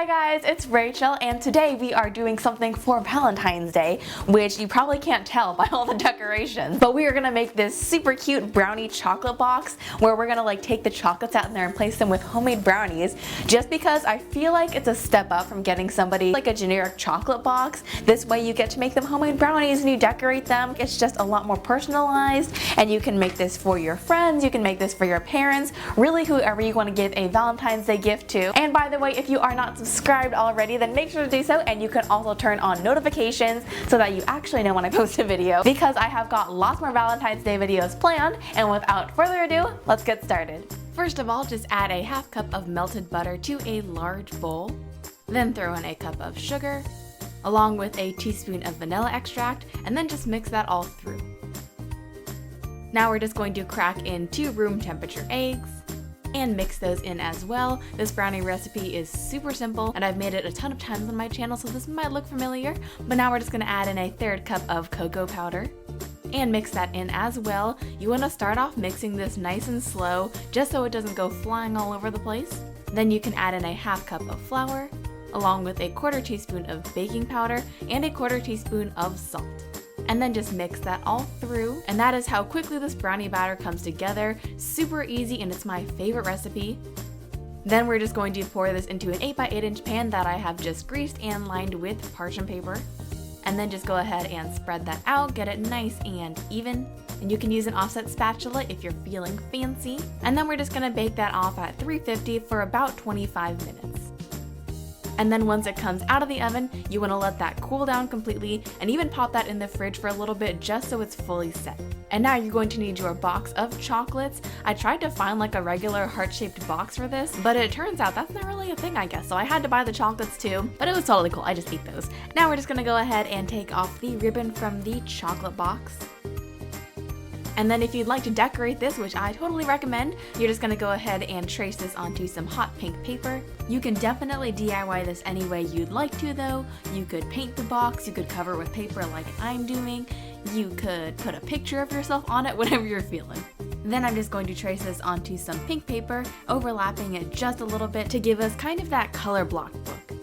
Hi guys, it's Rachel, and today we are doing something for Valentine's Day, which you probably can't tell by all the decorations. But we are gonna make this super cute brownie chocolate box where we're gonna take the chocolates out in there and place them with homemade brownies, just because I feel like it's a step up from getting somebody a generic chocolate box. This way you get to make them homemade brownies and you decorate them. It's just a lot more personalized, and you can make this for your friends, you can make this for your parents, really whoever you want to give a Valentine's Day gift to. And by the way, if you are not subscribed already, then make sure to do so, and you can also turn on notifications so that you actually know when I post a video, because I have got lots more Valentine's Day videos planned. And without further ado, let's get started. First of all, just add a half cup of melted butter to a large bowl. Then throw in a cup of sugar, along with a teaspoon of vanilla extract, and then just mix that all through. Now we're just going to crack in 2 room temperature eggs and mix those in as well. This brownie recipe is super simple, and I've made it a ton of times on my channel, so this might look familiar. But now we're just gonna add in a 1/3 cup of cocoa powder and mix that in as well. You wanna start off mixing this nice and slow, just so it doesn't go flying all over the place. Then you can add in a half cup of flour, along with a 1/4 teaspoon of baking powder and a 1/4 teaspoon of salt. And then just mix that all through, and that is how quickly this brownie batter comes together. Super easy, and it's my favorite recipe. Then we're just going to pour this into an 8 by 8 inch pan that I have just greased and lined with parchment paper. And then just go ahead and spread that out, get it nice and even. And you can use an offset spatula if you're feeling fancy. And then we're just gonna bake that off at 350 for about 25 minutes. And then once it comes out of the oven, you want to let that cool down completely, and even pop that in the fridge for a little bit just so it's fully set. And now you're going to need your box of chocolates. I tried to find a regular heart-shaped box for this, but it turns out that's not really a thing, I guess, so I had to buy the chocolates too, but it was totally cool. I just ate those. Now we're just gonna go ahead and take off the ribbon from the chocolate box. And then if you'd like to decorate this, which I totally recommend, you're just gonna go ahead and trace this onto some hot pink paper. You can definitely DIY this any way you'd like to though. You could paint the box, you could cover it with paper like I'm doing, you could put a picture of yourself on it, whatever you're feeling. Then I'm just going to trace this onto some pink paper, overlapping it just a little bit to give us kind of that color block look.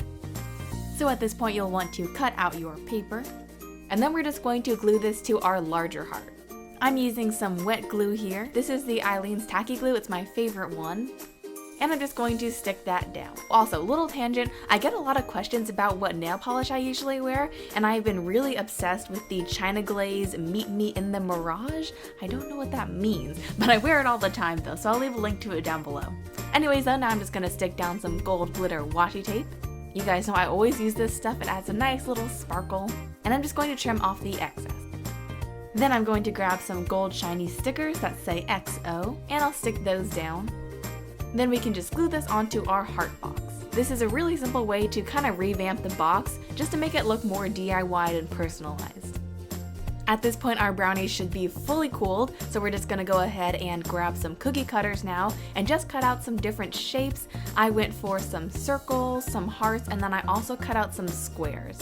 So at this point you'll want to cut out your paper, and then we're just going to glue this to our larger heart. I'm using some wet glue here. This is the Eileen's Tacky Glue, it's my favorite one. And I'm just going to stick that down. Also, little tangent, I get a lot of questions about what nail polish I usually wear, and I've been really obsessed with the China Glaze Meet Me in the Mirage. I don't know what that means, but I wear it all the time though, so I'll leave a link to it down below. Anyways though, now I'm just gonna stick down some gold glitter washi tape. You guys know I always use this stuff, it adds a nice little sparkle. And I'm just going to trim off the excess. Then I'm going to grab some gold shiny stickers that say XO, and I'll stick those down. Then we can just glue this onto our heart box. This is a really simple way to kind of revamp the box, just to make it look more DIY and personalized. At this point our brownies should be fully cooled, so we're just gonna go ahead and grab some cookie cutters now and just cut out some different shapes. I went for some circles, some hearts, and then I also cut out some squares.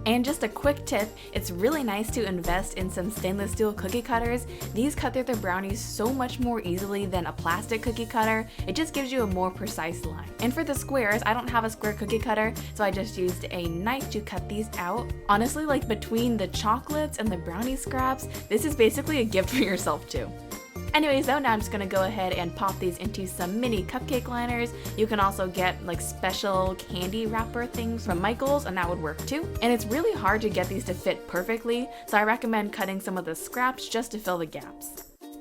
And just a quick tip, it's really nice to invest in some stainless steel cookie cutters. These cut through the brownies so much more easily than a plastic cookie cutter. It just gives you a more precise line. And for the squares, I don't have a square cookie cutter, so I just used a knife to cut these out. Honestly, between the chocolates and the brownie scraps, this is basically a gift for yourself too. Anyways though, now I'm just gonna go ahead and pop these into some mini cupcake liners. You can also get special candy wrapper things from Michael's, and that would work too. And it's really hard to get these to fit perfectly, so I recommend cutting some of the scraps just to fill the gaps.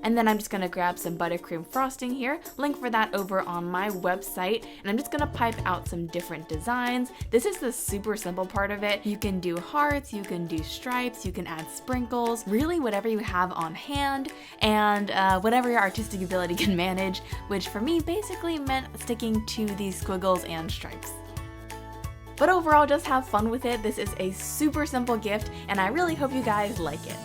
And then I'm just gonna grab some buttercream frosting here, link for that over on my website, and I'm just gonna pipe out some different designs. This is the super simple part of it. You can do hearts, you can do stripes, you can add sprinkles, really whatever you have on hand, and whatever your artistic ability can manage, which for me basically meant sticking to these squiggles and stripes. But overall, just have fun with it. This is a super simple gift, and I really hope you guys like it.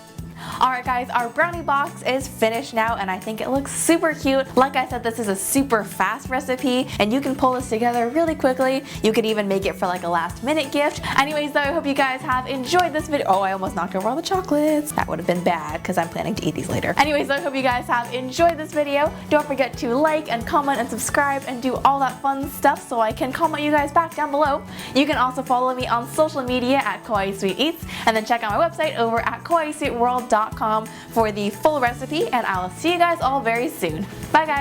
Alright guys, our brownie box is finished now and I think it looks super cute. Like I said, this is a super fast recipe and you can pull this together really quickly. You could even make it for like a last minute gift. Anyways though, I hope you guys have enjoyed this video. Oh, I almost knocked over all the chocolates. That would have been bad because I'm planning to eat these later. Anyways though, I hope you guys have enjoyed this video. Don't forget to like and comment and subscribe and do all that fun stuff so I can comment you guys back down below. You can also follow me on social media at kawaiisweetEats and then check out my website over at kawaiisweetworld.com for the full recipe, and I'll see you guys all very soon. Bye guys!